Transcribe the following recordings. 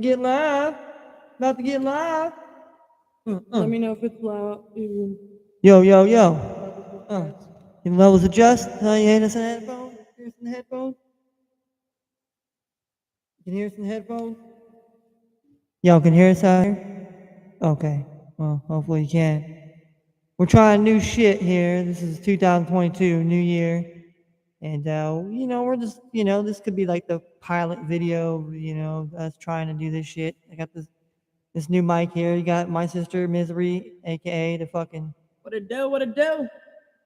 get live. About to get live. Let me know if it's loud. Yo, yo, yo. Uh. Your levels adjust. You hear us in the headphones? Hear us in the headphones? You can hear us in the headphones? Y'all can hear us out here? Okay. Well, hopefully you can. We're trying new shit here. This is 2022, new year. And, we're just, this could be like the pilot video, us trying to do this shit. I got this new mic here. You got my sister, Misery, a.k.a. the fucking... What it do? What it do?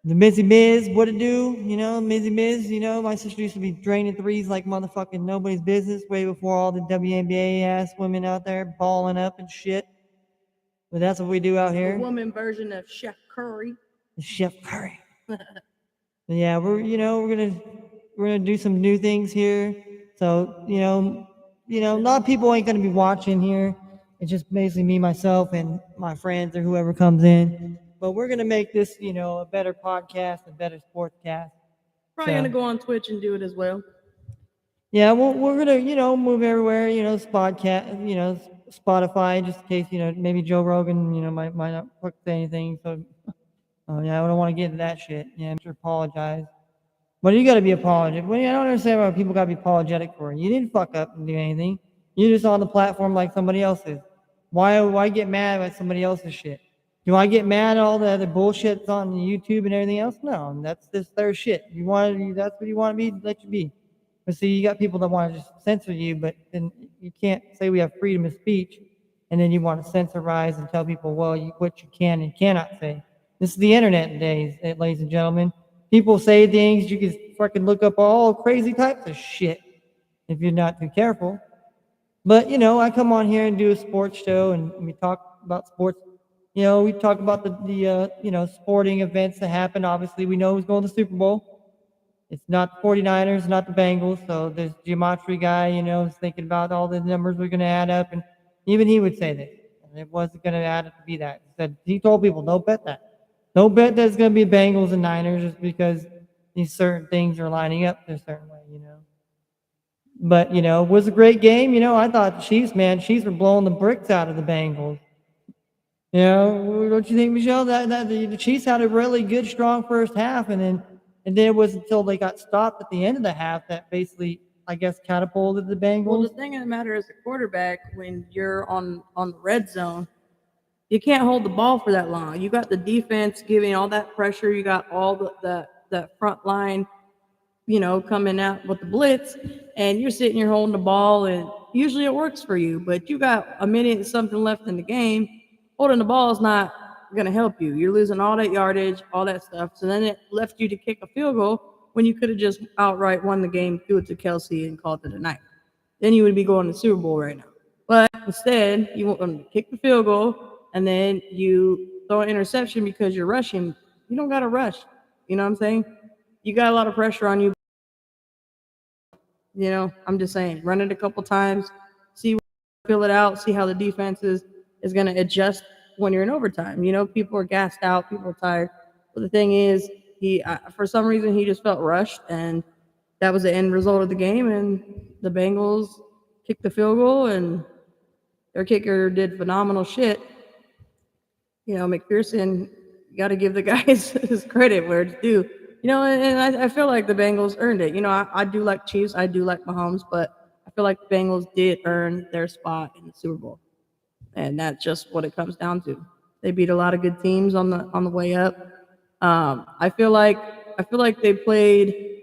The Mizzy Miz, what it do? Mizzy Miz, my sister used to be draining threes like motherfucking nobody's business way before all the WNBA ass women out there balling up and shit. But that's what we do out here. The woman version of Chef Curry. The Chef Curry. Yeah, we're gonna do some new things here. So, a lot of people ain't gonna be watching here. It's just basically me, myself, and my friends or whoever comes in. But we're gonna make this, a better podcast, a better sportscast. Probably gonna go on Twitch and do it as well. Yeah, we're gonna, move everywhere, Spotify, just in case, maybe Joe Rogan, might not say anything. So, yeah, I don't want to get into that shit. Yeah, I'm sure apologize. But you got to be apologetic. Well, I don't understand why people got to be apologetic for it. You didn't fuck up and do anything. You're just on the platform like somebody else is. Why get mad at somebody else's shit? Do I get mad at all the other bullshit that's on YouTube and everything else? No, that's just their shit. That's what you want to be, let you be. But see, you got people that want to just censor you, but then you can't say we have freedom of speech, and then you want to censorize and tell people, well, what you can and cannot say. This is the internet days, ladies and gentlemen. People say things, you can fucking look up all crazy types of shit if you're not too careful. But, I come on here and do a sports show, and we talk about sports. We talk about the sporting events that happen. Obviously, we know who's going to the Super Bowl. It's not the 49ers, not the Bengals. So this geometry guy, is thinking about all the numbers we're going to add up. And even he would say this. And it wasn't going to add up to be that. He told people, don't bet that. Don't bet that it's going to be Bengals and Niners just because these certain things are lining up a certain way, But, it was a great game. I thought the Chiefs were blowing the bricks out of the Bengals. Don't you think, Michelle, that the Chiefs had a really good, strong first half, and then it was until they got stopped at the end of the half that basically, I guess, catapulted the Bengals. Well, the thing of the matter is, the quarterback, when you're on the red zone, you can't hold the ball for that long. You got the defense giving all that pressure. You got all the front line, coming out with the blitz, and you're sitting here holding the ball, and usually it works for you. But you got a minute and something left in the game. Holding the ball is not going to help you. You're losing all that yardage, all that stuff. So then it left you to kick a field goal when you could have just outright won the game, threw it to Kelsey, and called it a night. Then you would be going to the Super Bowl right now. But instead, you want them to kick the field goal, and then you throw an interception because you're rushing. You don't got to rush. You know what I'm saying? You got a lot of pressure on you. I'm just saying, run it a couple times, fill it out, see how the defense is going to adjust when you're in overtime. People are gassed out, people are tired. But the thing is, for some reason, he just felt rushed, and that was the end result of the game. And the Bengals kicked the field goal, and their kicker did phenomenal shit. McPherson, you got to give the guys his credit where it's due. And I feel like the Bengals earned it. I do like Chiefs, I do like Mahomes, but I feel like the Bengals did earn their spot in the Super Bowl. And that's just what it comes down to. They beat a lot of good teams on the way up. I feel like they played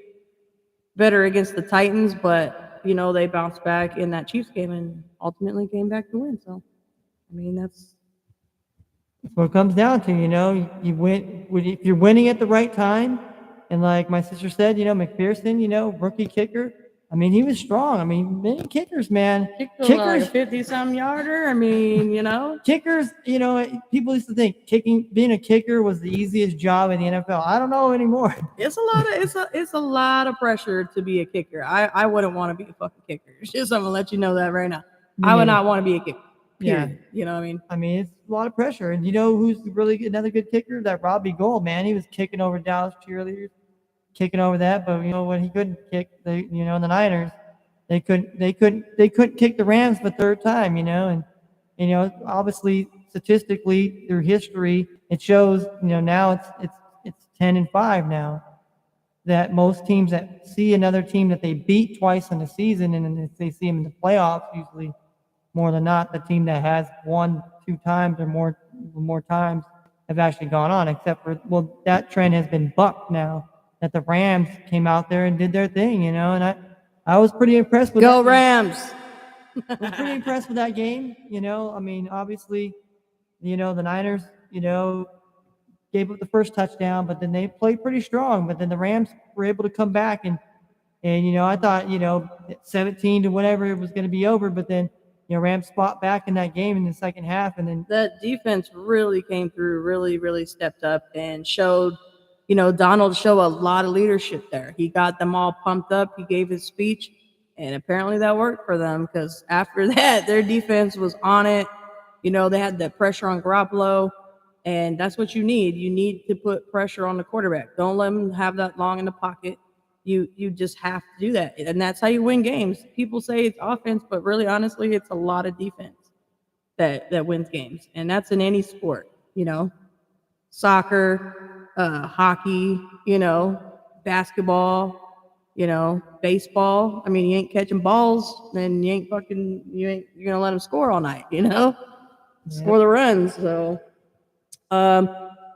better against the Titans, but they bounced back in that Chiefs game and ultimately came back to win. So, that's what it comes down to. You win if you're winning at the right time. And like my sister said, McPherson, rookie kicker. He was strong. Many kickers, man. Kickers, like a 50-some yarder. Kickers, people used to think being a kicker was the easiest job in the NFL. I don't know anymore. It's a lot of pressure to be a kicker. I wouldn't want to be a fucking kicker. I'm gonna let you know that right now. I would not want to be a kicker. Period. Yeah. You know what I mean? It's a lot of pressure. And who's really another good kicker? That Robbie Gould, man. He was kicking over Dallas cheerleaders, kicking over that. But when he couldn't kick the Niners, they couldn't kick the Rams the third time, and obviously statistically through history it shows, now it's 10-5 now, that most teams that see another team that they beat twice in the season, and then if they see them in the playoffs, usually more than not, the team that has won 2 times or more times have actually gone on. Except for, well, that trend has been bucked now that the Rams came out there and did their thing, and I was pretty impressed with Go that. Rams! I was pretty impressed with that game. I mean, obviously, the Niners, gave up the first touchdown, but then they played pretty strong. But then the Rams were able to come back, and I thought, 17 to whatever it was going to be over, but then Rams fought back in that game in the second half, and then That defense really came through, really, really stepped up and showed, Donald showed a lot of leadership there. He got them all pumped up. He gave his speech, and apparently that worked for them because after that, their defense was on it. They had that pressure on Garoppolo, and that's what you need. You need to put pressure on the quarterback. Don't let him have that long in the pocket. You just have to do that, and that's how you win games. People say it's offense, but really, honestly, it's a lot of defense that wins games, and that's in any sport. Soccer, hockey, basketball, baseball. I mean, you ain't catching balls, then you're gonna let them score all night. Score the runs. So,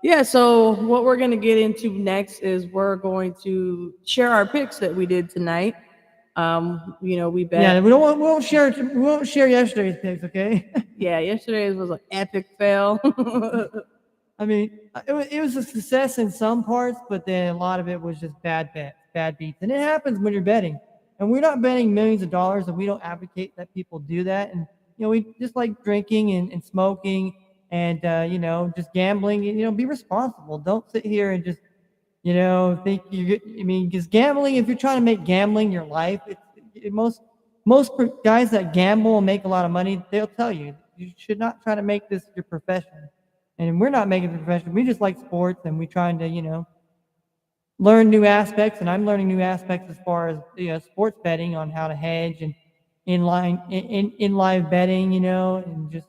yeah. So what we're gonna get into next is we're going to share our picks that we did tonight. We bet. yeah, we won't share yesterday's picks, okay? Yeah, yesterday's was an epic fail. I mean, it was a success in some parts, but then a lot of it was just bad bets, bad beats, and it happens when you're betting. And we're not betting millions of dollars, and we don't advocate that people do that. And we just like drinking and smoking and just gambling. Be responsible. Don't sit here and just think you. I mean, because gambling, if you're trying to make gambling your life, most guys that gamble and make a lot of money, they'll tell you should not try to make this your profession. And we're not making it a profession. We just like sports, and we're trying to learn new aspects. And I'm learning new aspects as far as sports betting, on how to hedge and in live betting, and just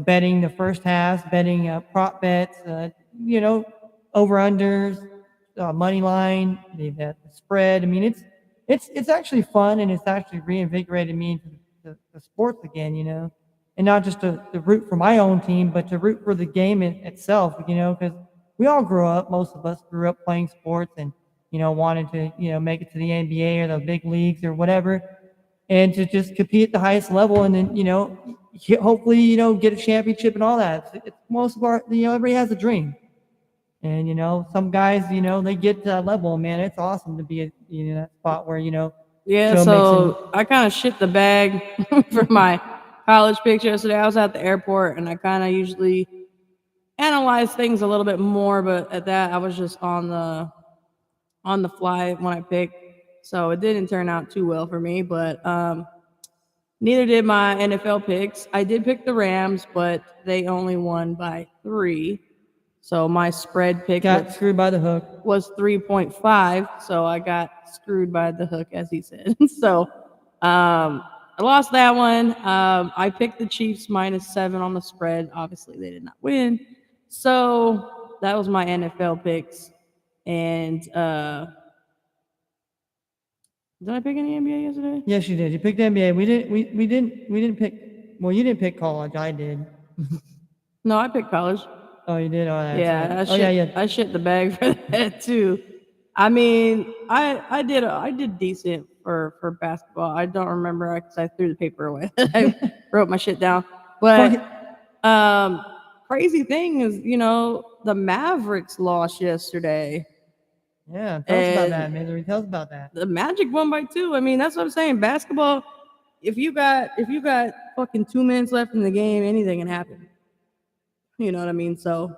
betting the first half, betting prop bets, over unders, money line, the spread. I mean, it's actually fun, and it's actually reinvigorated me into the sports again, and not just to root for my own team, but to root for the game itself, because we all most of us grew up playing sports and wanted to make it to the NBA or the big leagues or whatever, and to just compete at the highest level, and then hopefully get a championship and all that. It's most of our everybody has a dream. And some guys, they get to that level, man. It's awesome to be in that spot where Yeah, Joe so I kind of shit the bag for my college picks yesterday. I was at the airport, and I kind of usually analyze things a little bit more, but at that I was just on the fly when I picked, so it didn't turn out too well for me. But neither did my NFL picks. I did pick the Rams, but they only won by 3. So my spread pick got screwed by the hook. was 3.5. So I got screwed by the hook, as he said. So I lost that one. I picked the Chiefs -7 on the spread. Obviously, they did not win. So that was my NFL picks. And did I pick any NBA yesterday? Yes, you did. You picked NBA. We didn't pick. Well, you didn't pick college. I did. No, I picked college. Oh, you did. Oh, that's Yeah, right. I shit the bag for that too. I mean, I did decent for basketball. I don't remember because I threw the paper away. I wrote my shit down. But crazy thing is, the Mavericks lost yesterday. Yeah, tell us about that, Misery. Tell us about that. The Magic won by 2. I mean, that's what I'm saying. Basketball, if you got fucking 2 minutes left in the game, anything can happen. You know what I mean? So,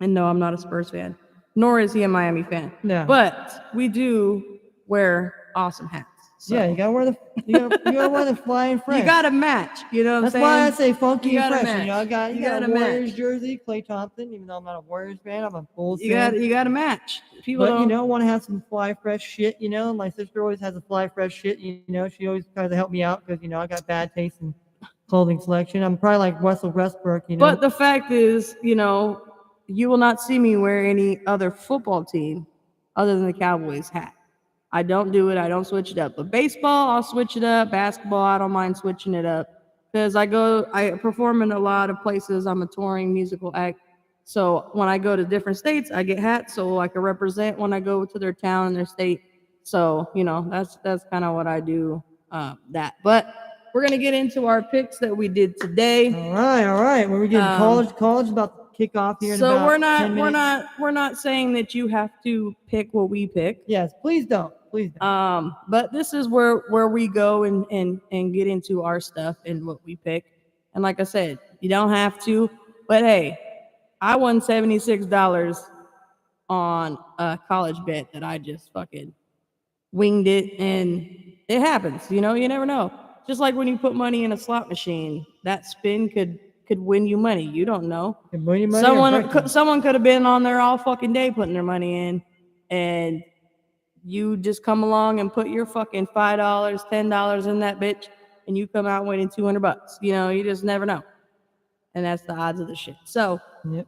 and no, I'm not a Spurs fan, nor is he a Miami fan. Yeah. But we do wear awesome hats. So Yeah, you gotta wear the you gotta wear the flying fresh. you got to match. You know what That's I'm why I saying? say funky You and gotta fresh. You know, match. you You got a gotta Warriors match. jersey, Klay Thompson. Even though I'm not a Warriors fan, I'm a Bulls You fan. got to match. People But you don't. know, want to have some fly fresh shit. You know, my sister always has a fly fresh shit. You know, she always tries to help me out because you know I got bad taste in clothing selection. I'm probably like Russell Westbrook. You know, But the fact is, you will not see me wear any other football team other than the Cowboys hat. I don't do it. I don't switch it up. But baseball, I'll switch it up. Basketball, I don't mind switching it up because I perform in a lot of places. I'm a touring musical act. So when I go to different states, I get hats so I can represent when I go to their town and their state. So that's kind of what I do. But we're gonna get into our picks that we did today. all right. When we're getting Um, college is about to kick off here in so about we're 10 not minutes. we're not saying that you have to pick what we pick. Yes, please don't. Please don't. But this is where we go and get into our stuff and what we pick. And like I said, you don't have to. But hey, I won $76 on a college bet that I just fucking winged it, and it happens. You never know. Just like when you put money in a slot machine, that spin could win you money. You don't know. Can win you money or break you. Someone could have been on there all fucking day putting their money in, and you just come along and put your fucking $5, $10 in that bitch, and you come out winning $200. You just never know, and that's the odds of the shit. So Yep.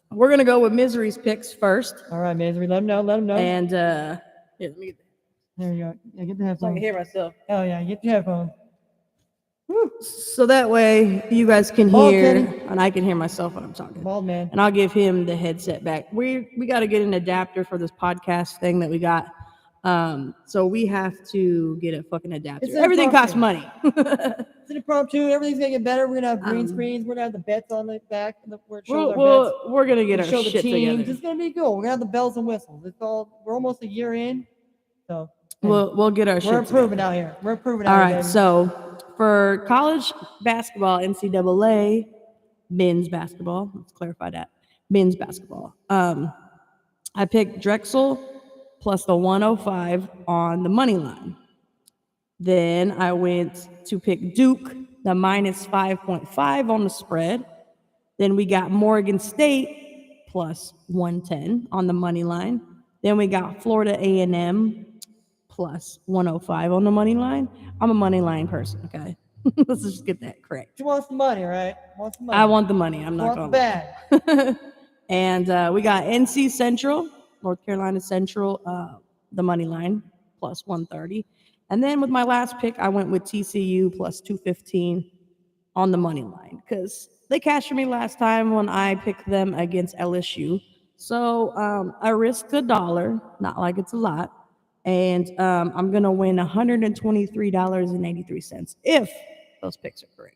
we're gonna go with Misery's picks first, All right, Misery. Let them know. Let them know. and here, let me get that There you go. Yeah, get the so I headphones. can hear myself. Oh yeah, get your headphones. So that way you guys can Bald hear Kenny. and I can hear myself when I'm talking. Bald man. And I'll give him the headset back. We got to get an adapter for this podcast thing that we got. So we have to get a fucking adapter. It's an Everything costs money. It's an impromptu. Everything's gonna get better. We're gonna have green screens. We're gonna have the bets on the back where it shows our bets. We're gonna get We our show the shit teams. together. It's gonna be cool. We're gonna have the bells and whistles. We're almost a year in, so hey, We'll get our shit we're improving together. out here. We're improving All out right. here, baby. So for college basketball, NCAA men's basketball. Let's clarify that. Men's basketball. I picked Drexel plus the 105 on the money line. Then I went to pick Duke, the minus 5.5 on the spread. Then we got Morgan State plus 110 on the money line. Then we got Florida A&M plus 105 on the money line. I'm a money line person, okay? Let's just get that correct. She wants the money, right? Wants the money. I want the money. I'm She not wants going the to bag. And we got NC Central, North Carolina Central, the money line plus 130. And then with my last pick, I went with TCU plus 215 on the money line because they cashed for me last time when I picked them against LSU. So I risked $1, not like it's a lot. And I'm going to win $123.83 if those picks are correct.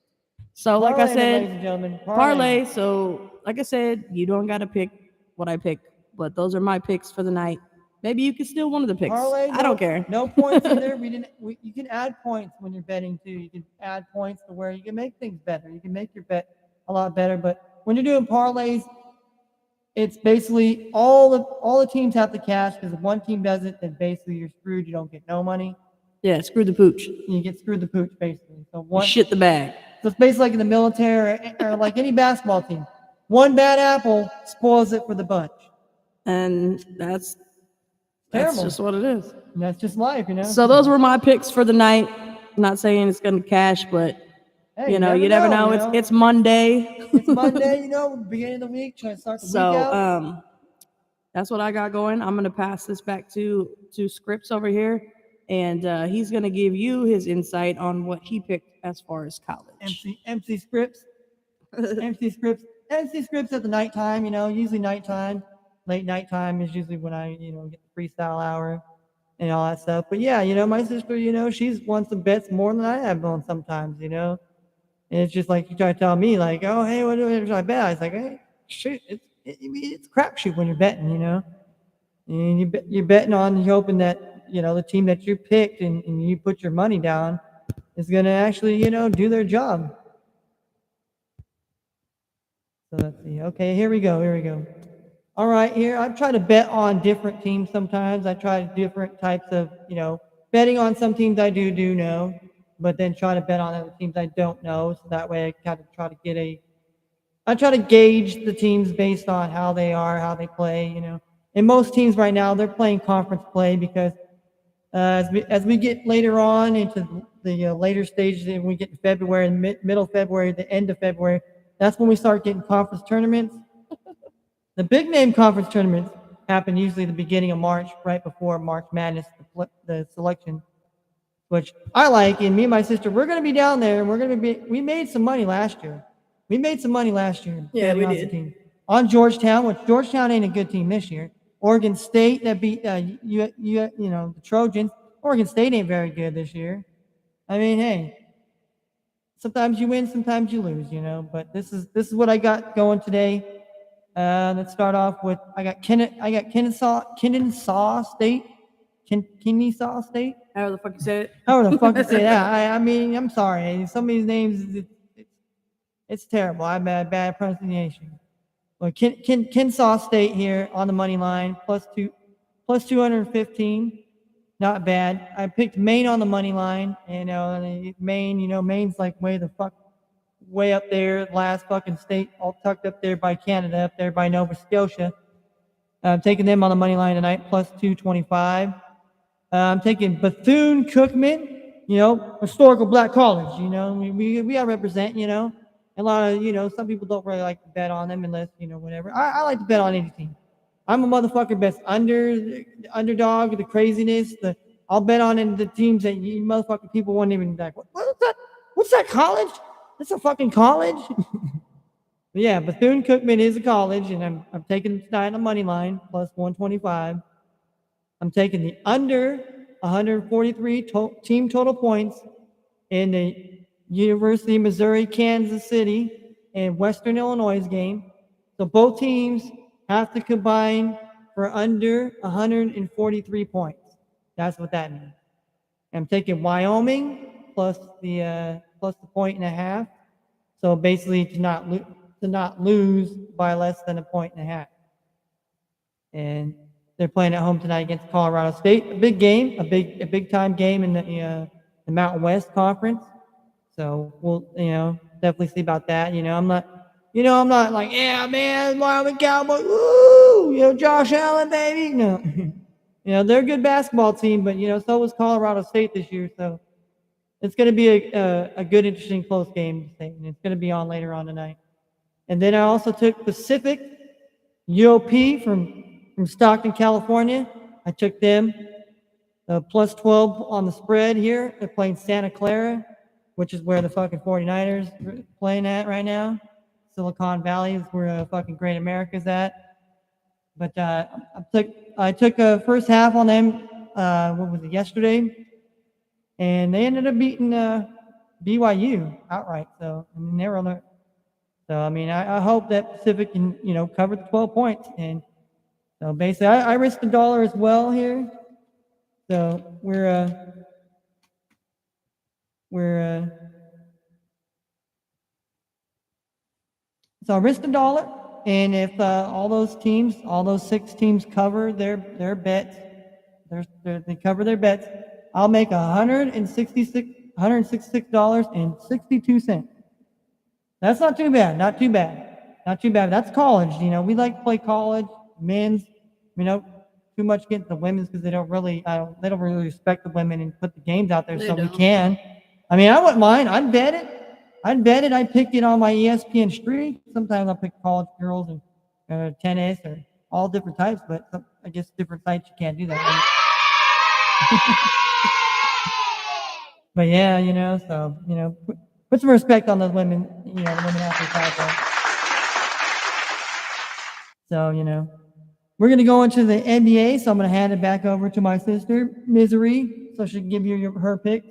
So, like I Parlay, said, ladies and gentlemen, parlay. So, like I said, you don't got to pick what I pick, but those are my picks for the night. Maybe you could steal one of the picks. Parlay, I don't care. No points either. You can add points when you're betting too. You can add points to where you can make things better. You can make your bet a lot better. But when you're doing parlays, it's basically all the teams have to cash because if one team does it, then basically you're screwed. You don't get no money. Yeah, screw the pooch. You get screwed the pooch basically. So Shit the bag. So it's basically like in the military or like any basketball team. One bad apple spoils it for the bunch. And that's just what it is. And that's just life, you know. So those were my picks for the night. I'm not saying it's going to cash, but hey, you never know. It's Monday. It's Monday, beginning of the week, trying to start the week out. So that's what I got going. I'm going to pass this back to Scripps over here, and he's going to give you his insight on what he picked as far as college. MC Scripps. MC Scripts at the nighttime, usually nighttime. Late nighttime is usually when I, get the freestyle hour and all that stuff. But yeah, my sister, she's won some bets more than I have on sometimes, And it's just like you try to tell me, like, oh, hey, what should I bet? I was like, hey, shit, it's a crapshoot when you're betting, And you're betting on, you're hoping that, the team that you picked and you put your money down is going to actually, do their job. So let's see. Okay, here we go. All right, here I try to bet on different teams sometimes. I try different types of, betting on some teams I do know, but then try to bet on other teams I don't know. So that way I kind of try to I try to gauge the teams based on how they are, how they play. And most teams right now they're playing conference play because as we get later on into the later stages, and we get to February, middle February, the end of February, that's when we start getting conference tournaments. The big name conference tournaments happen usually the beginning of March, right before March Madness, the selection, which I like. And me and my sister, we're going to be down there, and we made some money last year. We made some money last year. Yeah, we betting on some did. teams. On Georgetown, which Georgetown ain't a good team this year. Oregon State that beat the Trojans. Oregon State ain't very good this year. I mean, hey, sometimes you win, sometimes you lose, But this is what I got going today. Let's start off with I got Kennesaw State, Kennesaw State. How the fuck you say it? How the fuck you say that? I mean, I'm sorry. Some of these names, it's terrible. I have bad pronunciation. Well, Kennesaw State here on the money line, plus 215. Not bad. I picked Maine on the money line. Maine's like way up there, last fucking state, all tucked up there by Canada, up there by Nova Scotia. I'm taking them on the money line tonight, plus 225. I'm taking Bethune-Cookman, historical black college. We gotta represent. A lot of some people don't really like to bet on them unless whatever. I like to bet on any team. I'm a motherfucker best underdog, the craziness. I'll bet on the teams that you motherfucking people won't even like. What's that? What's that college? That's a fucking college. But yeah, Bethune-Cookman is a college, and I'm taking tonight on the money line plus 125. I'm taking the under 143 team total points in the University of Missouri, Kansas City, and Western Illinois game. So both teams have to combine for under 143 points. That's what that means. I'm taking Wyoming plus the point and a half. So basically to not lose by less than a point and a half. And they're playing at home tonight against Colorado State. A big game, a big time game in the Mountain West Conference. So we'll definitely see about that. I'm not like, yeah, man, Wyoming Cowboys, woo, Josh Allen, baby. No. They're a good basketball team, but so was Colorado State this year. So it's going to be a good, interesting, close game, and it's going to be on later on tonight. And then I also took Pacific UOP from Stockton, California. I took them plus 12 on the spread here. They're playing Santa Clara, which is where the fucking 49ers are playing at right now. Silicon Valley is where fucking Great America's at. But I took a first half on them. What was it, yesterday? And they ended up beating BYU outright. So I mean, they were on the. So I mean, I hope that Pacific can cover the 12 points. And so basically, I risked $1 as well here. So so I risked $1. And if all those 6 teams cover their bets, they cover their bets, I'll make $166.62. That's not too bad. Not too bad. That's college. We like to play college, men's. Too much getting the women's because they don't really respect the women and put the games out there we can. I mean, I wouldn't mind. I'd bet it. I'd pick it on my ESPN streak. Sometimes I'll pick college girls and tennis or all different types, but I guess different sites you can't do that. But yeah, so put some respect on those women, the women athletes out there. So we're gonna go into the NBA. So I'm gonna hand it back over to my sister, Mizere, so she can give you her pick.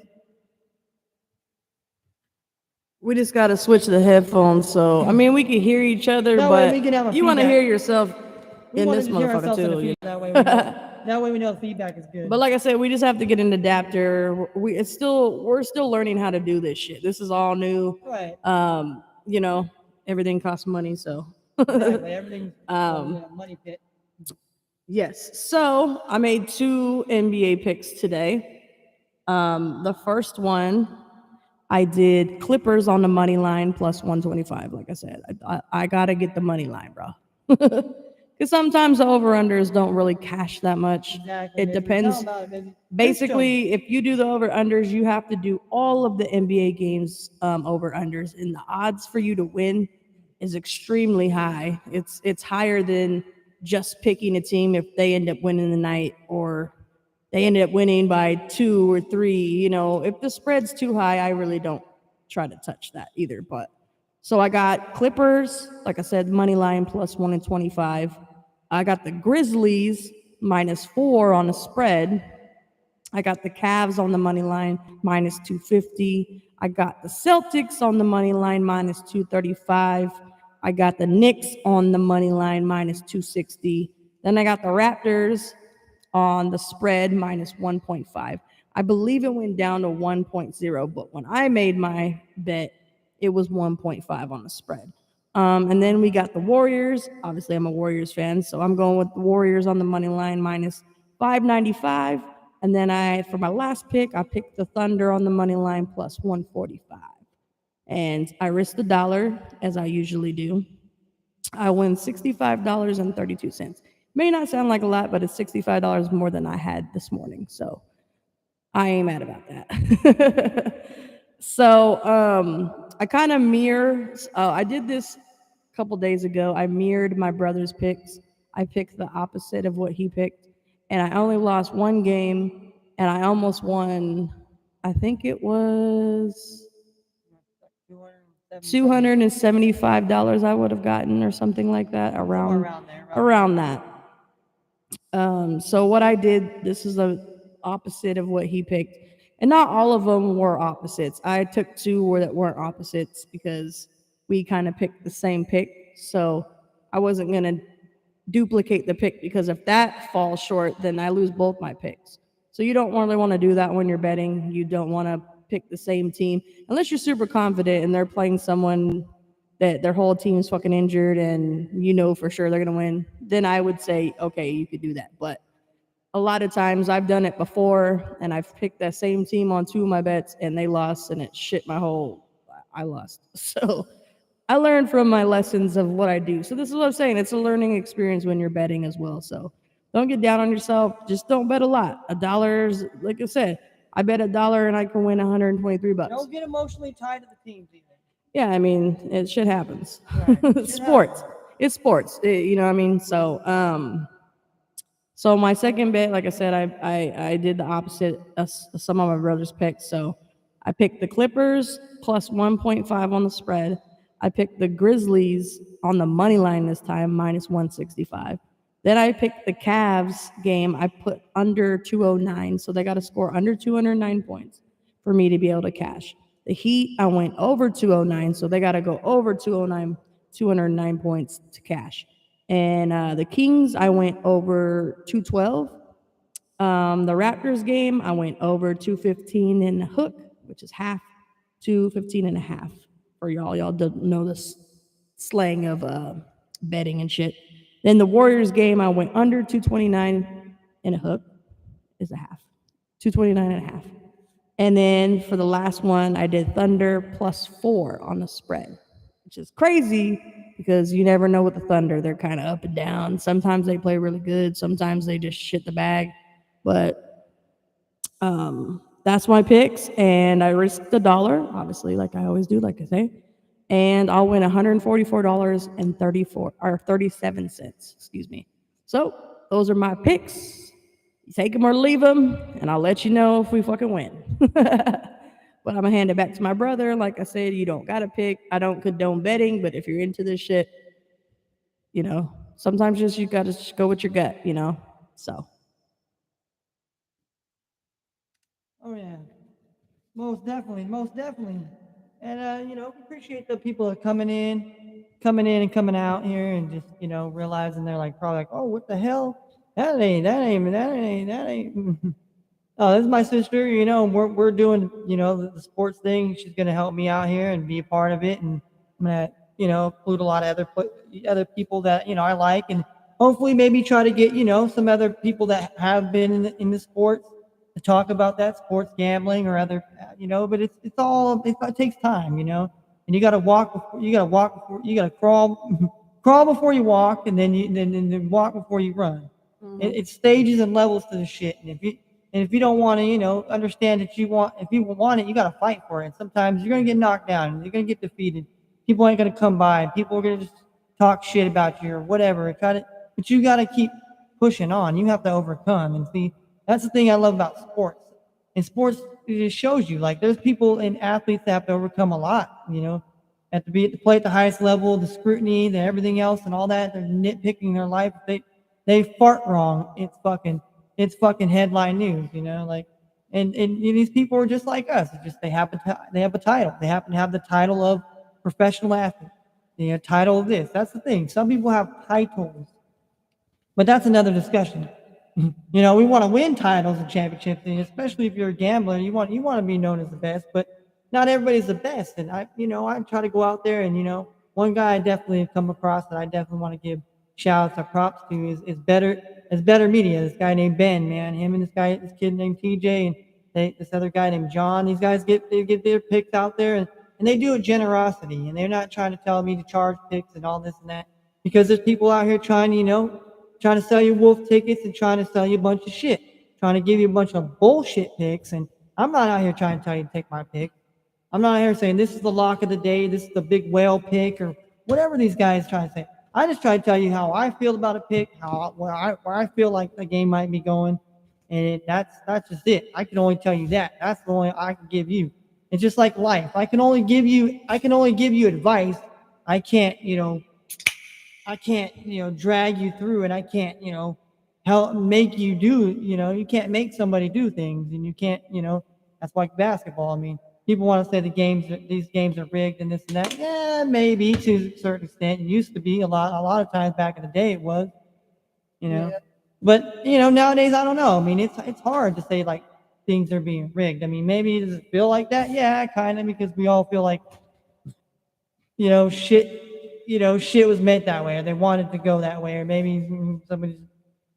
We just got to switch the headphones, so I mean we can hear each other, That way but we can have a you want to feedback. hear yourself We in wanted this to hear motherfucker ourselves in the too. feed. That way we know the feedback is good. But like I said, we just have to get an adapter. We're still learning how to do this shit. This is all new. Right. Everything costs money, so. Exactly. Everything's a money pit. Yes. So I made 2 NBA picks today. The first one, I did Clippers on the money line plus 125. Like I said, I got to get the money line, bro. Because sometimes the over-unders don't really cash that much. Exactly. It Baby. Tell 'em depends. about it, baby. Preach 'em. Basically, if you do the over-unders, you have to do all of the NBA games over-unders. And the odds for you to win is extremely high. It's higher than just picking a team if they end up winning the night or they ended up winning by 2 or 3. If the spread's too high, I really don't try to touch that either. But so I got Clippers, like I said, money line plus 125. I got the Grizzlies -4 on the spread. I got the Cavs on the money line -250. I got the Celtics on the money line -235. I got the Knicks on the money line -260. Then I got the Raptors on the spread -1.5. I believe it went down to 1.0, but when I made my bet, it was 1.5 on the spread. And then we got the Warriors. Obviously, I'm a Warriors fan, so I'm going with the Warriors on the money line -595. And then for my last pick, I picked the Thunder on the money line plus 145. And I risked a dollar, as I usually do. I win $65.32. May not sound like a lot, but it's $65 more than I had this morning. So I ain't mad about that. So I kind of I did this a couple days ago. I mirrored my brother's picks. I picked the opposite of what he picked, and I only lost one game, and I almost won. I think it was $275 I would have gotten or something like that around that. So what I did, this is the opposite of what he picked, and not all of them were opposites. I took two that weren't opposites because we kind of picked the same pick, so I wasn't gonna duplicate the pick because if that falls short, then I lose both my picks. So you don't really want to do that when you're betting. You don't want to pick the same team unless you're super confident and they're playing someone that their whole team's fucking injured and for sure they're gonna win. Then I would say, okay, you could do that. But a lot of times I've done it before and I've picked that same team on two of my bets and they lost and it shit my whole I lost. So I learned from my lessons of what I do. So this is what I'm saying. It's a learning experience when you're betting as well. So don't get down on yourself. Just don't bet a lot. $1, like I said, I bet $1 and I can win 123 bucks. Don't get emotionally tied to the teams either. Yeah, I mean, it shit happens. Right. Sports. It's sports. You know what I mean? So my second bet, like I said, I did the opposite of some of my brother's picks. So I picked the Clippers plus 1.5 on the spread. I picked the Grizzlies on the money line this time, -165. Then I picked the Cavs game. I put under 209, so they got to score under 209 points for me to be able to cash. The Heat, I went over 209, so they got to go over 209 points to cash. And the Kings, I went over 212. The Raptors game, I went over 215 and a hook, which is half, 215 and a half. For y'all don't know this slang of betting and shit. Then the Warriors game, I went under 229 and a hook, is a half, 229 and a half. And then for the last one, I did Thunder +4 on the spread, which is crazy because you never know with the Thunder. They're kind of up and down. Sometimes they play really good. Sometimes they just shit the bag. But that's my picks. And I risked the dollar, obviously, like I always do, like I say. And I'll win $144.37. Excuse me. So those are my picks. You take them or leave them, and I'll let you know if we fucking win. But I'm gonna hand it back to my brother. Like I said, you don't gotta pick. I don't condone betting, but if you're into this shit, sometimes just you gotta just go with your gut, So Oh yeah, most definitely, most definitely. And appreciate the people that coming in and coming out here, and just realizing they're like probably like, oh, what the hell? That ain't. Oh, this is my sister. We're doing the sports thing. She's gonna help me out here and be a part of it, and I'm gonna include a lot of other people that I like, and hopefully maybe try to get some other people that have been in the sports to talk about that, sports gambling or other, but it takes time, and you got to walk before, you got to crawl, crawl before you walk, and then walk before you run. It's stages and levels to the shit, and if you don't want to, understand that if you want it, you got to fight for it. And sometimes you're gonna get knocked down, you're gonna get defeated. People ain't gonna come by. People are gonna just talk shit about you or whatever. But you got to keep pushing on. You have to overcome. And see, that's the thing I love about sports. In sports, it just shows you like there's people and athletes that have to overcome a lot. Have to play at the highest level, the scrutiny, the everything else, and all that. They're nitpicking their life. They fart wrong. It's fucking headline news. And these people are just like us. It's just they have a title. They happen to have the title of professional athlete. Title of this. That's the thing. Some people have titles, but that's another discussion. We want to win titles and championships, and especially if you're a gambler, you want to be known as the best. But not everybody's the best. And I try to go out there, and one guy I definitely have come across that I definitely want to give shout outs or props to is better media. This guy named Ben, man, him and this kid named TJ, and this other guy named John. These guys get their picks out there, and they do it generosity, and they're not trying to tell me to charge picks and all this and that, because there's people out here trying to sell you wolf tickets and trying to sell you a bunch of shit, trying to give you a bunch of bullshit picks. And I'm not out here trying to tell you to take my pick. I'm not out here saying this is the lock of the day, this is the big whale pick, or whatever these guys try to say. I just try to tell you how I feel about a pick, where I feel like the game might be going, and that's just it. I can only tell you that. That's the only I can give you. It's just like life. I can only give you advice. I can't, drag you through, and I can't, help make you do, you can't make somebody do things, and you can't, that's like basketball. I mean, people want to say these games are rigged and this and that. Yeah, maybe to a certain extent. It used to be a lot of times back in the day it was, you know. Yeah. But nowadays I don't know. I mean, it's hard to say like things are being rigged. I mean, maybe does it feel like that? Yeah, kind of, because we all feel like shit was meant that way, or they wanted to go that way, or maybe somebody's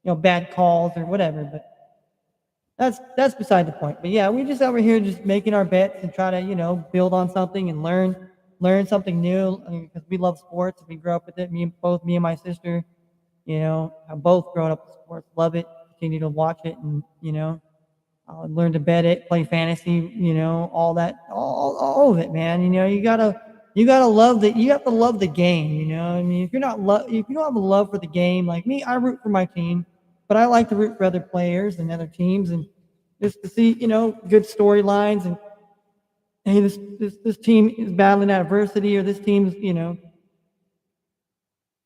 bad calls or whatever. But that's beside the point. But yeah, we just over here just making our bets and try to build on something and learn something new. I mean, because we love sports. We grew up with it. Me and my sister, have both grown up with sports. Love it. Continue to watch it, and learn to bet it, play fantasy, all that, all of it, man. You have to love the game. I mean, if you don't have a love for the game, like me, I root for my team, but I like to root for other players and other teams, and just to see, good storylines, and hey, this team is battling adversity, or this team's,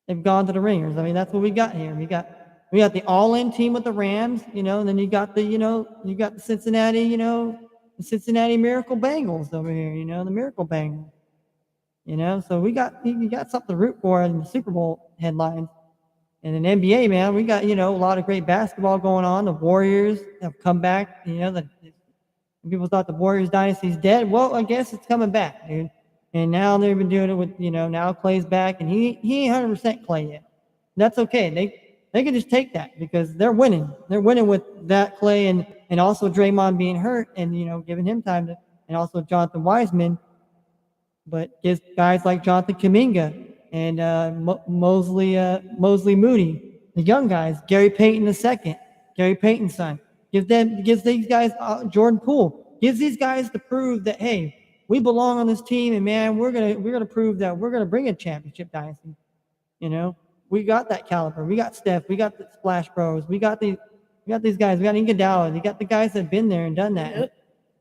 they've gone to the ringers. I mean, that's what we got here. We got the all-in team with the Rams, and then you got the Cincinnati, the Cincinnati Miracle Bengals over here, the Miracle Bengals. So you got something to root for in the Super Bowl headlines. And in NBA, man, we got, a lot of great basketball going on. The Warriors have come back. People thought the Warriors dynasty's dead. Well, I guess it's coming back, dude. And now they've been doing it with, now Clay's back, and he ain't 100% Clay yet. That's okay. They can just take that because they're winning. They're winning with that Clay and also Draymond being hurt, and giving him time to, and also Jonathan Wiseman. But gives guys like Jonathan Kuminga and Mosley Moody, the young guys, Gary Payton II, Gary Payton's son, gives these guys Jordan Poole, gives these guys to prove that, hey, we belong on this team, and man, we're gonna prove that we're gonna bring a championship dynasty. We got that caliber. We got Steph. We got the Splash Bros. We got these guys. We got Iguodala. We got the guys that have been there and done that. Yep.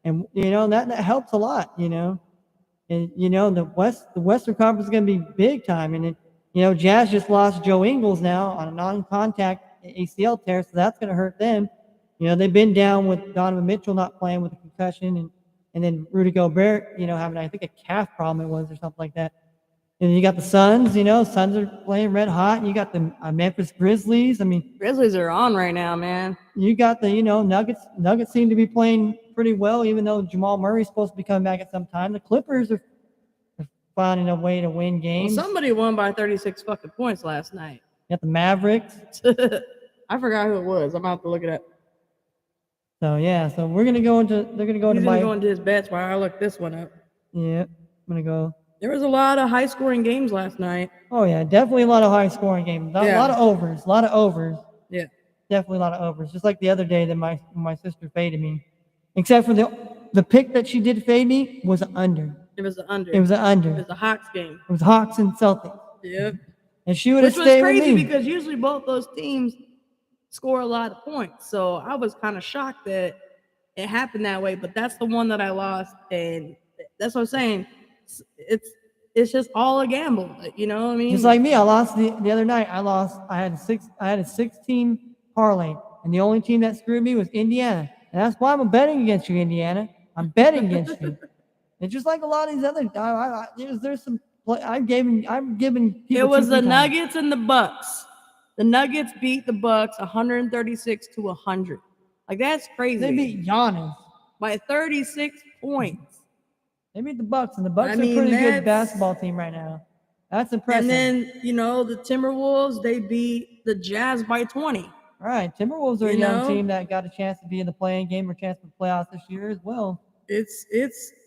And that helps a lot. And the Western Conference is going to be big time. And Jazz just lost Joe Ingles now on a non-contact ACL tear, so that's going to hurt them. They've been down with Donovan Mitchell not playing with a concussion, and then Rudy Gobert, having, I think, a calf problem it was, or something like that. And you got the Suns. Suns are playing red hot. You got the Memphis Grizzlies. I mean, Grizzlies are on right now, man. you got the Nuggets. Nuggets seem to be playing pretty well, even though Jamal Murray's supposed to be coming back at some time. The Clippers are finding a way to win games. Well, somebody won by 36 fucking points last night. You got the Mavericks. I forgot who it was. I'm about to look it up. So yeah, so we're gonna go into. They're gonna go into He's gonna my. go into his bets while I look this one up. Yeah, I'm gonna go. There was a lot of high scoring games last night. Oh yeah, definitely a lot of high scoring games. A lot Yeah. of overs. A lot of overs. Yeah. Definitely a lot of overs. Just like the other day that my sister faded me, except for the pick that she did fade me was an under. It was the under. It was an under. It was the Hawks game. It was Hawks and Celtics. Yep. And she would have Which was stayed with crazy me. because usually both those teams score a lot of points. So I was kind of shocked that it happened that way. But that's the one that I lost, and that's what I'm saying. It's just all a gamble. You know what I mean? Just like me, I lost the other night. I had a 16 parlay, and the only team that screwed me was Indiana. And that's why I'm betting against you, Indiana. I'm betting against you. And just like a lot of these other, there's some. I'm giving people. It was 2-3 the times. Nuggets and the Bucks. The Nuggets beat the Bucks 136 to 100. Like that's crazy. They beat Giannis by 36 points. They beat the Bucks, and the Bucks I are a mean, pretty good basketball team right now. That's impressive. And then, the Timberwolves, they beat the Jazz by 20. All right, Timberwolves are a young team that got a chance to be in the playing game or chance for the playoffs this year as well. It's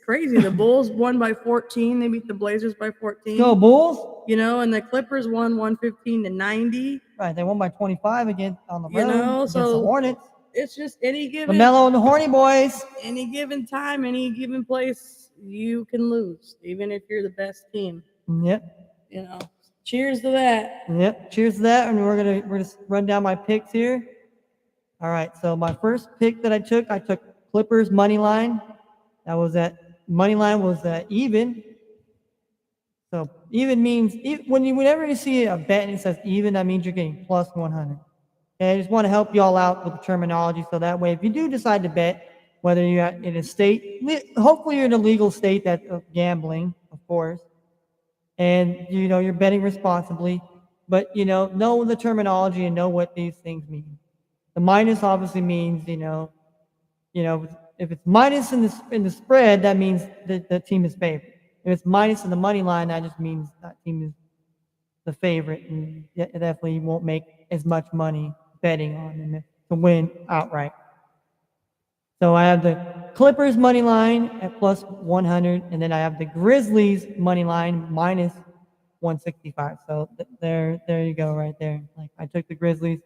crazy. The Bulls won by 14. They beat the Blazers by 14. Go Bulls! And the Clippers won 115 to 90. Right, they won by 25 again on the road against the Hornets. It's just any given LaMelo and the Horny Boys. Any given time, any given place, you can lose, even if you're the best team. Yep. Cheers to that. Yep. Cheers to that. And we're gonna run down my picks here. All right. So my first pick that I took Clippers money line. That was money line was even. So even means whenever you see a bet and it says even, that means you're getting plus 100. And I just want to help you all out with the terminology, so that way, if you do decide to bet, whether you're in a state, hopefully you're in a legal state that's gambling, of course, and you're betting responsibly, but know the terminology and know what these things mean. The minus obviously means if it's minus in the spread, that means the team is favored. If it's minus in the money line, that just means that team is the favorite, and it definitely won't make as much money betting on them to win outright. So I have the Clippers money line at plus 100, and then I have the Grizzlies money line minus 165. So there you go, right there. Like I took the Grizzlies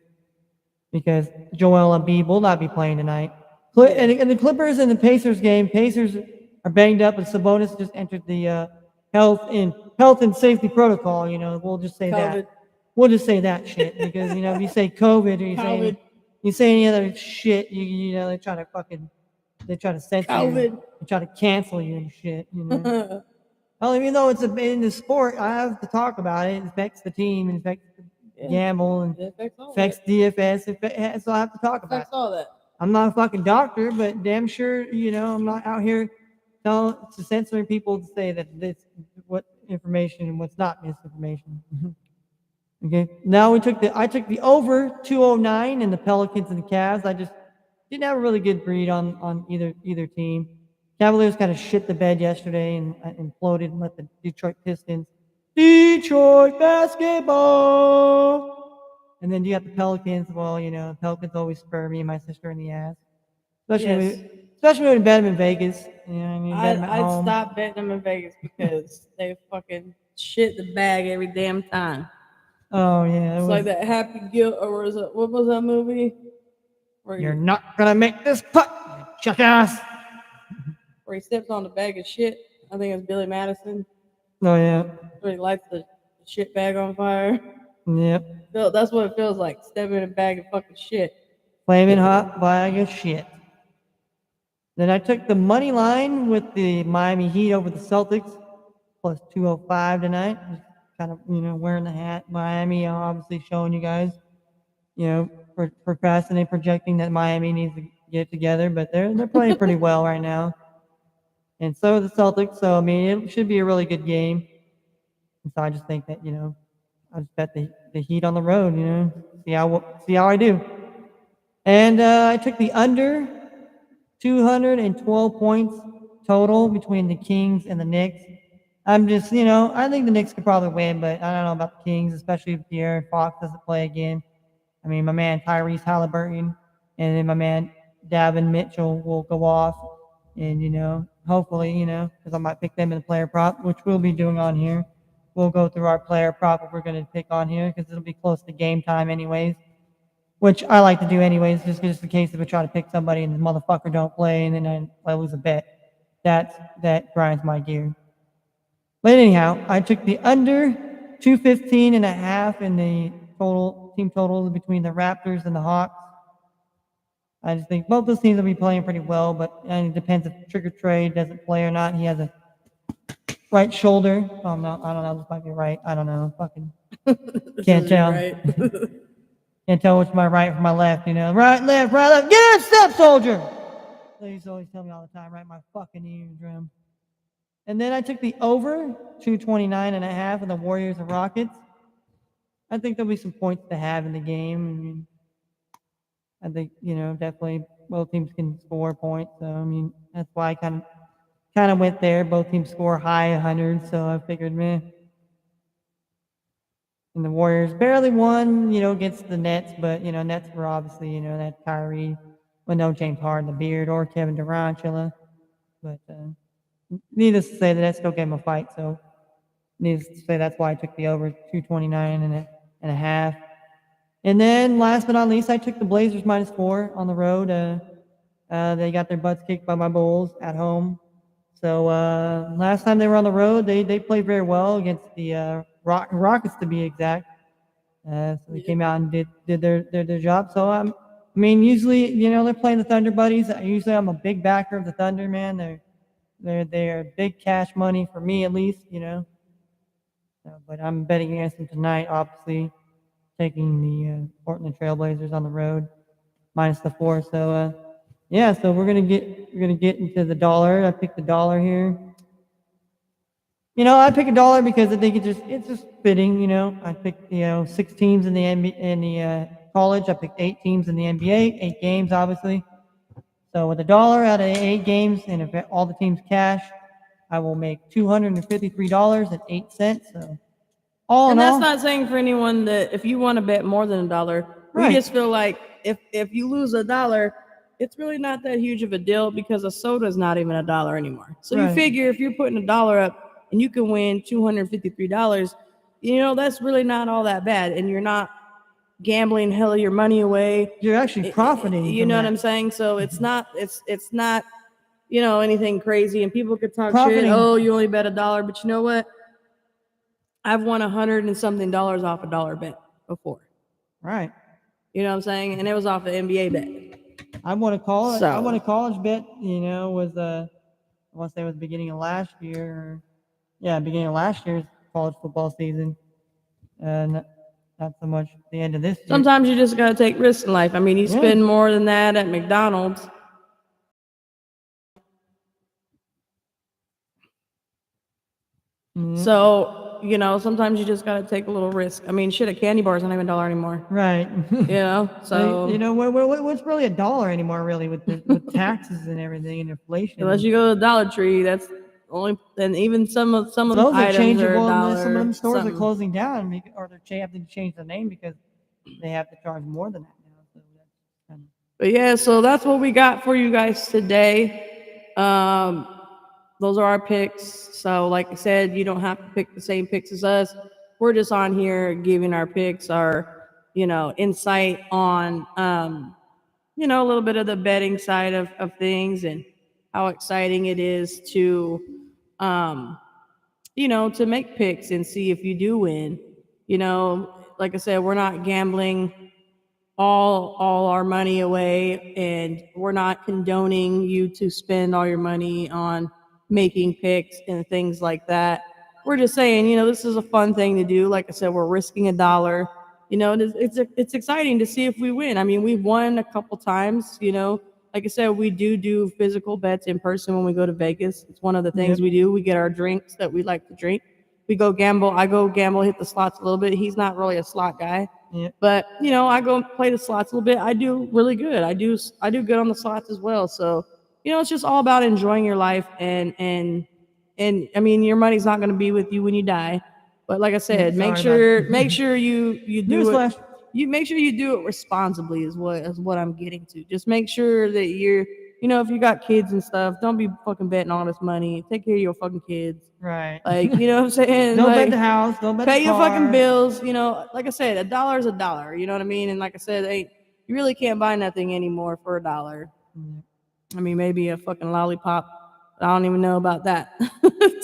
because Joel Embiid will not be playing tonight. And the Clippers and the Pacers game. Pacers are banged up, and Sabonis just entered the health and safety protocol. We'll just say COVID. that. We'll just say that shit because if you say COVID or you say any other shit, they try to censor you, they try to cancel you and shit. Well, even though it's in the sport, I have to talk about it. It affects the team, it affects the gamble, and affects DFS. So I have to talk about it. All that. I'm not a fucking doctor, but damn sure, I'm not out here censoring people to say that this what information and what's not misinformation. Okay. Now I took the over 209 in the Pelicans and the Cavs. I just didn't have a really good read on either team. Cavaliers kind of shit the bed yesterday and imploded and let the Detroit basketball. And then you got the Pelicans. Well, Pelicans always spur me and my sister in the ass, especially when we bet them in Vegas. I'd stop betting them in Vegas because they fucking shit the bag every damn time. Oh yeah, it's like that Happy Gilmore, or what was that movie? You're not gonna make this putt, you jackass. Where he steps on the bag of shit. I think it's Billy Madison. Oh yeah. Where he lights the shit bag on fire. Yep. That's what it feels like, stepping in a bag of fucking shit. Flaming hot bag of shit. Then I took the money line with the Miami Heat over the Celtics, plus 205 tonight. Just kind of, wearing the hat. Miami, obviously showing you guys, procrastinating, projecting that Miami needs to get together, but they're playing pretty well right now. And so are the Celtics. So, it should be a really good game. And so I just think that, I just bet the Heat on the road, see how I do. And I took the under 212 points total between the Kings and the Knicks. I'm just, I think the Knicks could probably win, but I don't know about the Kings, especially if De'Aaron Fox doesn't play again. My man Tyrese Halliburton, and then my man Davin Mitchell will go off, and hopefully, because I might pick them in the player prop, which we'll be doing on here. We'll go through our player prop that we're going to pick on here because it'll be close to game time anyways, which I like to do anyways, just in case if we try to pick somebody and the motherfucker don't play and then I lose a bet. That grinds my gear. But anyhow, I took the under 215.5 in the team total between the Raptors and the Hawks. I just think both those teams will be playing pretty well, but it depends if Trigger Trade doesn't play or not. He has a right shoulder. Oh, no, I don't know. This might be right. I don't know. Fucking can't tell. Right. Can't tell which my right from my left. Right, left, right, left. Get in, step soldier. They used to always tell me all the time, right? My fucking eardrum. And then I took the over 229.5 in the Warriors and Rockets. I think there'll be some points to have in the game. I think definitely both teams can score points. So that's why I kind of went there. Both teams score high 100, so I figured, man. And the Warriors barely won, against the Nets, but Nets were obviously that Kyrie, no James Harden, the Beard, or Kevin Durant, but needless to say, the Nets still gave him a fight. So needless to say, that's why I took the over 229.5. And then last but not least, I took the Blazers -4 on the road. They got their butts kicked by my Bulls at home. So last time they were on the road, they played very well against the Rockets, to be exact. So they came out and did their job. So usually they're playing the Thunder buddies. Usually I'm a big backer of the Thunder, man. They're big cash money for me at least. But I'm betting against them tonight, obviously, taking the Portland Trailblazers on the road -4. So yeah, so we're gonna get into the dollar. I picked the dollar here. I pick a dollar because I think it's just fitting. I picked 6 teams in the college. I picked 8 teams in the NBA, 8 games obviously. So with a dollar out of 8 games, and if all the teams cash, I will make $253.08. So all in And that's all, not saying for anyone that if you want to bet more than $1, Right. we just feel like if you lose $1, it's really not that huge of a deal because a soda is not even $1 anymore. So you Right. figure if you're putting $1 up and you can win $253, that's really not all that bad, and you're not gambling hell of your money away. you're actually profiting. You from know that. what I'm saying? So it's not anything crazy, and people could talk shit. Profiting. Oh, you only bet $1, but you know what? I've won $100 and something off a dollar bet before. Right. You know what I'm saying? And it was off an NBA bet. I won a college. So- I won a college bet. Was I want to say it was the beginning of last year. Beginning of last year's college football season, and not so much the end of this year. Sometimes you just got to take risks in life. You spend more than that at McDonald's. Mhm. So, sometimes you just got to take a little risk. Shit, a candy bar is not even $1 anymore. Right. So. What's really $1 anymore? Really, with taxes and everything and inflation. Unless you go to the Dollar Tree, that's only, and even some of those the are items changing. are Well, $1. some of them stores something. are closing down, or they're having to change the name because they have to charge more than that now. So that's kind of. But yeah, so that's what we got for you guys today. Those are our picks. So like I said, you don't have to pick the same picks as us. We're just on here giving our picks, our insight on a little bit of the betting side of things and how exciting it is to to make picks and see if you do win. Like I said, we're not gambling all our money away, and we're not condoning you to spend all your money on making picks and things like that. We're just saying, this is a fun thing to do. Like I said, we're risking $1. It's exciting to see if we win. We've won a couple times. Like I said, we do physical bets in person when we go to Vegas. It's one of the things we do. We get our drinks that we like to drink. We go gamble. I go gamble, hit the slots a little bit. He's not really a slot guy. Yeah. But I go play the slots a little bit. I do really good. I do good on the slots as well. So it's just all about enjoying your life, and your money's not going to be with you when you die. But like I said, make sure you do it. Newsflash. you make sure you do it responsibly is what I'm getting to. Just make sure that you're, if you got kids and stuff, don't be fucking betting all this money. Take care of your fucking kids. Right. Like, you know what I'm saying? Don't bet Like, the house. Don't bet pay the your fucking car. bills. Like I said, $1 is $1. You know what I mean? And like I said, you really can't buy nothing anymore for $1. Yeah. I mean, maybe a fucking lollipop. I don't even know about that,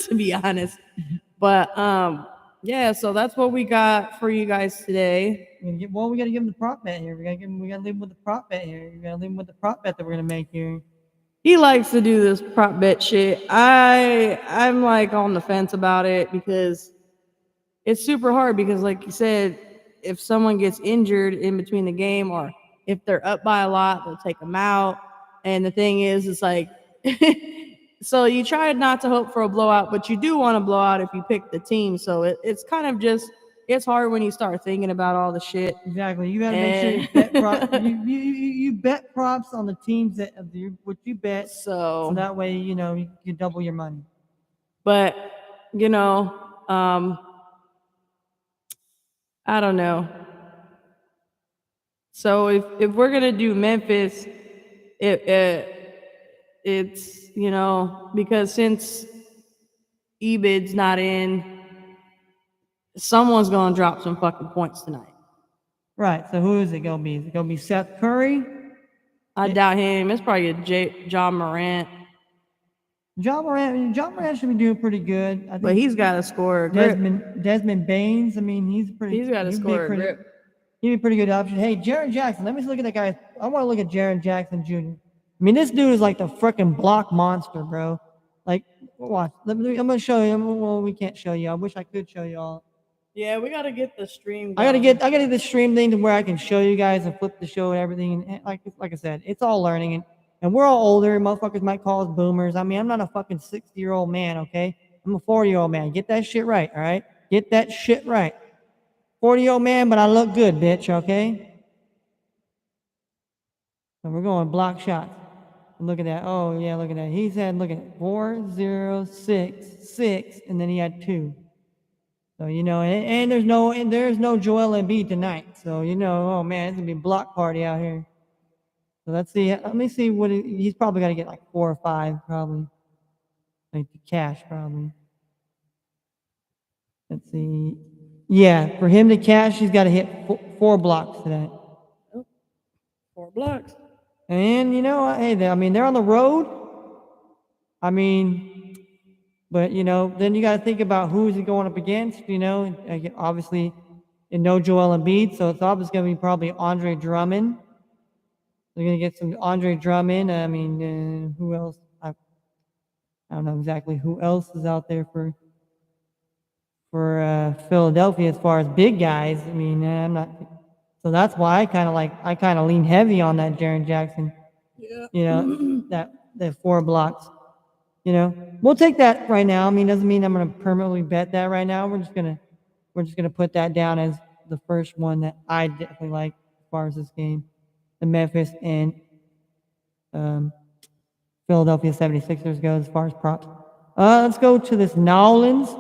to be honest. But yeah. So that's what we got for you guys today. Well, we gotta give him the prop bet here. We gotta leave him with the prop bet here. We gotta leave him with the prop bet that we're gonna make here. He likes to do this prop bet shit. I'm like on the fence about it because it's super hard because like you said, if someone gets injured in between the game or if they're up by a lot, they'll take them out. And the thing is, it's like so you try not to hope for a blowout, but you do want to blow out if you pick the team. So it's kind of just it's hard when you start thinking about all the shit. Exactly. You gotta make sure you bet you bet props on the teams that what you bet, so that way you double your money. But I don't know. So if we're gonna do Memphis, it's because since Ebid's not in, someone's gonna drop some fucking points tonight. Right. So who is it gonna be? Is it gonna be Seth Curry? I doubt him. It's probably John Morant. John Morant should be doing pretty good. I think, but he's got to score a grip. Desmond Baines. I mean, he's got to score a grip. He'd be a pretty good option. Hey, Jaren Jackson. Let me look at that guy. I want to look at Jaren Jackson Jr. I mean, this dude is like the freaking block monster, bro. Like, watch. I'm gonna show you. Well, we can't show you. I wish I could show you all. Yeah, we gotta get the stream. I gotta get the stream thing to where I can show you guys and flip the show and everything. And like I said, it's all learning, and we're all older. Motherfuckers might call us boomers. I mean, I'm not a fucking 60-year-old man, okay? I'm a 40-year-old man. Get that shit right, all right? Get that shit right. 40-year-old man, but I look good, bitch, okay? So we're going block shots. Look at that. Oh yeah, look at that. He's had look at 4, 0, 6, 6, and then he had 2. So and there's no Joel Embiid tonight. So oh man, it's gonna be a block party out here. So let's see. Let me see what he's probably got to get like 4 or 5 probably, like the cash probably. Let's see. Yeah, for him to cash, he's got to hit 4 blocks today. 4 blocks. And hey, I mean they're on the road. I mean. But then you got to think about who's he going up against. Obviously, no Joel Embiid, so it's obviously going to be probably Andre Drummond. They're going to get some Andre Drummond. I mean, who else? I don't know exactly who else is out there for Philadelphia as far as big guys. I mean, I'm not. So that's why I kind of lean heavy on that Jaren Jackson. Yeah. that 4 blocks. We'll take that right now. I mean, doesn't mean I'm going to permanently bet that right now. We're just gonna put that down as the first one that I definitely like as far as this game, the Memphis and Philadelphia 76ers go as far as props. Let's go to this Nolans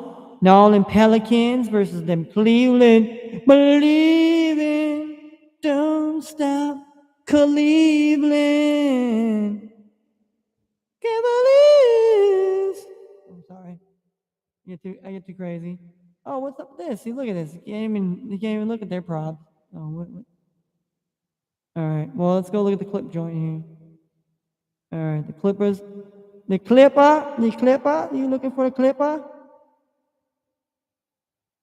Pelicans versus them Cleveland. Believing, don't stop, Cleveland. Cavaliers. I'm sorry. I get too crazy. Oh, what's up with this? See, look at this. You can't even look at their props. Oh, what? All right. Well, let's go look at the clip joint here. All right, the Clippers. The Clipper. You looking for the Clipper?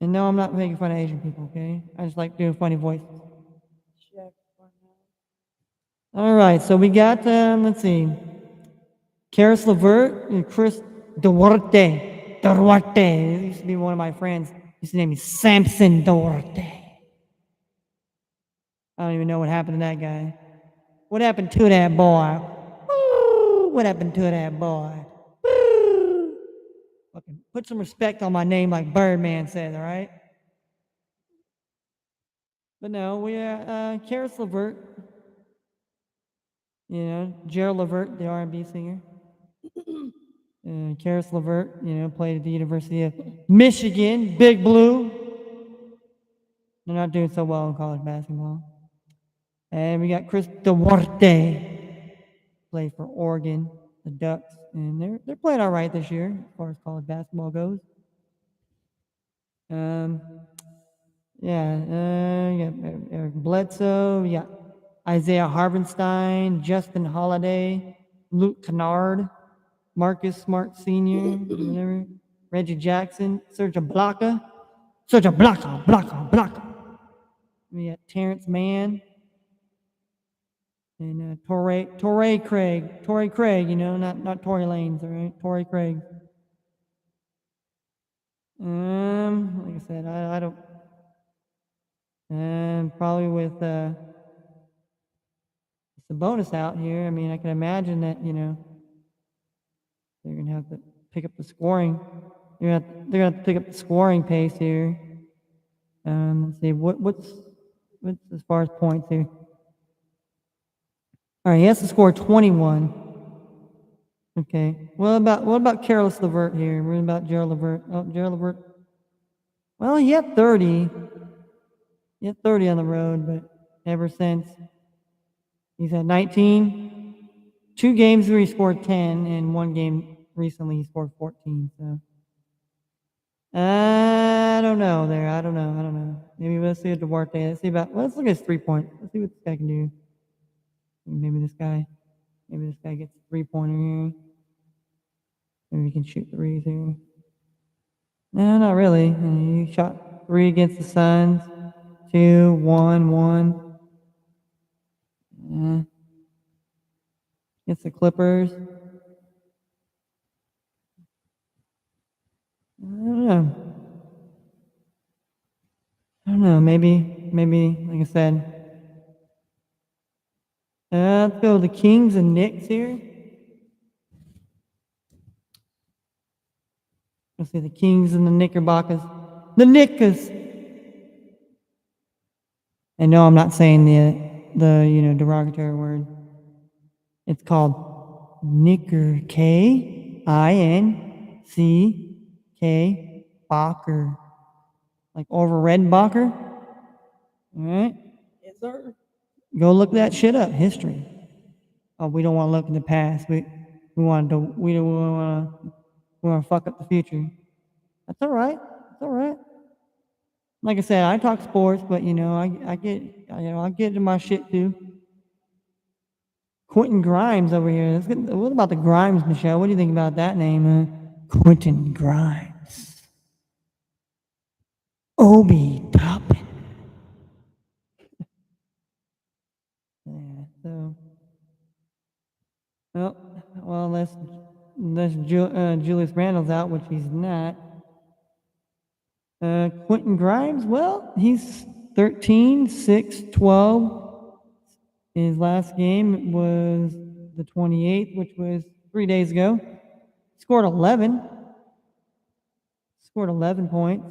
And no, I'm not making fun of Asian people, okay? I just like doing funny voices. All right, so we got, let's see. Karis LeVert and Chris Duarte. He used to be one of my friends. He used to name me Samson Duarte. I don't even know what happened to that guy. What happened to that boy? Ooh, what happened to that boy? Ooh. Fucking put some respect on my name like Birdman says, all right? But no, we are Karis LeVert. Gerald Levert, the R&B singer. Karis LeVert, played at the University of Michigan, Big Blue. They're not doing so well in college basketball. And we got Chris Duarte, played for Oregon, the Ducks, and they're playing all right this year as far as college basketball goes. Um, yeah, you got Eric Bledsoe, you got Isaiah Harvenstein, Justin Holiday, Luke Kennard, Marcus Smart Sr., whatever, Reggie Jackson, Serge Blocka. We got Terrence Mann and Torrey Craig, not Tory Lanez, all right, Torrey Craig. Like I said, I don't. Probably with Sabonis out here, I mean, I can imagine that they're gonna have to pick up the scoring. They're gonna have to pick up the scoring pace here. Let's see what's as far as points here. All right, he has to score 21. Okay. What about Careless Levert here? What about Gerald Levert? Oh, Gerald Levert. Well, he had 30. He had 30 on the road, but ever since he's had 19, 2 games where he scored 10, and 1 game recently he scored 14. So I don't know there. I don't know. Maybe let's see what Duarte. Let's look at his 3-point. Let's see what this guy can do. Maybe this guy gets a 3-pointer here. Maybe he can shoot threes here. No, not really. He shot 3 against the Suns, 2, 1. Against the Clippers. I don't know. Maybe, like I said. Let's go to the Kings and Knicks here. Let's see the Kings and the Knickerbockers. The Knickers. And no, I'm not saying the derogatory word. It's called Knicker, K-I-N-C-K, Bocker. Like over Redbacher. All right? Yes, sir. Go look that shit up. History. Oh, we don't want to look in the past. We want to fuck up the future. That's all right. It's all right. Like I said, I talk sports, but I get into my shit too. Quentin Grimes over here. What about the Grimes, Michelle? What do you think about that name? Quentin Grimes. Obi Toppin. Yeah, so. Well, unless Julius Randle's out, which he's not. Quentin Grimes, well, he's 13, 6, 12. His last game was the 28th, which was 3 days ago. Scored 11. Scored 11 points.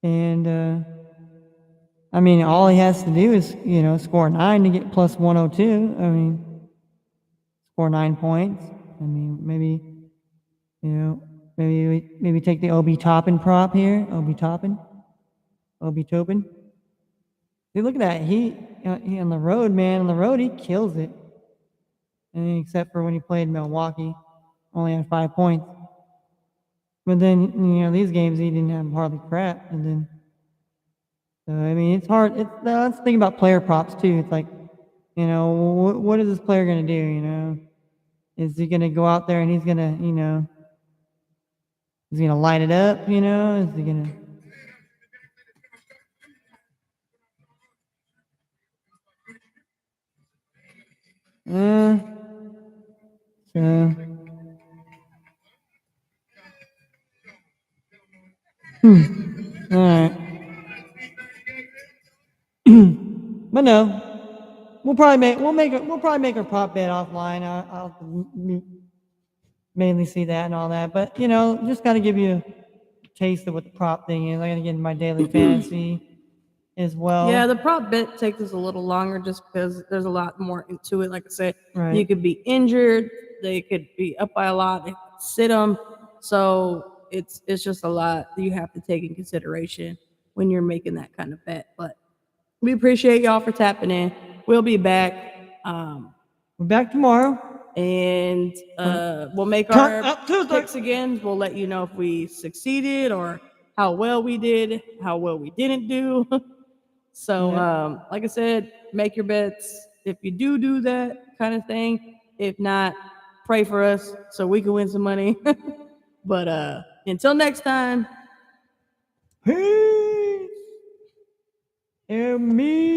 And, I mean, all he has to do is, score 9 to get plus 102. I mean, score 9 points. I mean, maybe take the Obi Toppin prop here. Obi Toppin. See, look at that. He on the road, man. On the road, he kills it. And except for when he played Milwaukee, only had 5 points. But then these games he didn't have hardly crap. And then, so I mean, it's hard. Let's think about player props too. It's like, what is this player gonna do? Is he gonna go out there and he's gonna light it up? Is he gonna? So. All right. But no, we'll probably make our prop bet offline. I'll mainly see that and all that. But just got to give you a taste of what the prop thing is. I got to get in my daily fantasy as well. Yeah, the prop bet takes us a little longer just because there's a lot more into it. Like I said, Right. You could be injured, they could be up by a lot, they could sit them. So it's just a lot that you have to take in consideration. when you're making that kind of bet. But we appreciate y'all for tapping in. We'll be back. We're back tomorrow. And we'll make our picks again. We'll let you know if we succeeded or how well we did, how well we didn't do. So, like I said, make your bets if you do that kind of thing. If not, pray for us so we can win some money. But until next time, Peace. Mizere.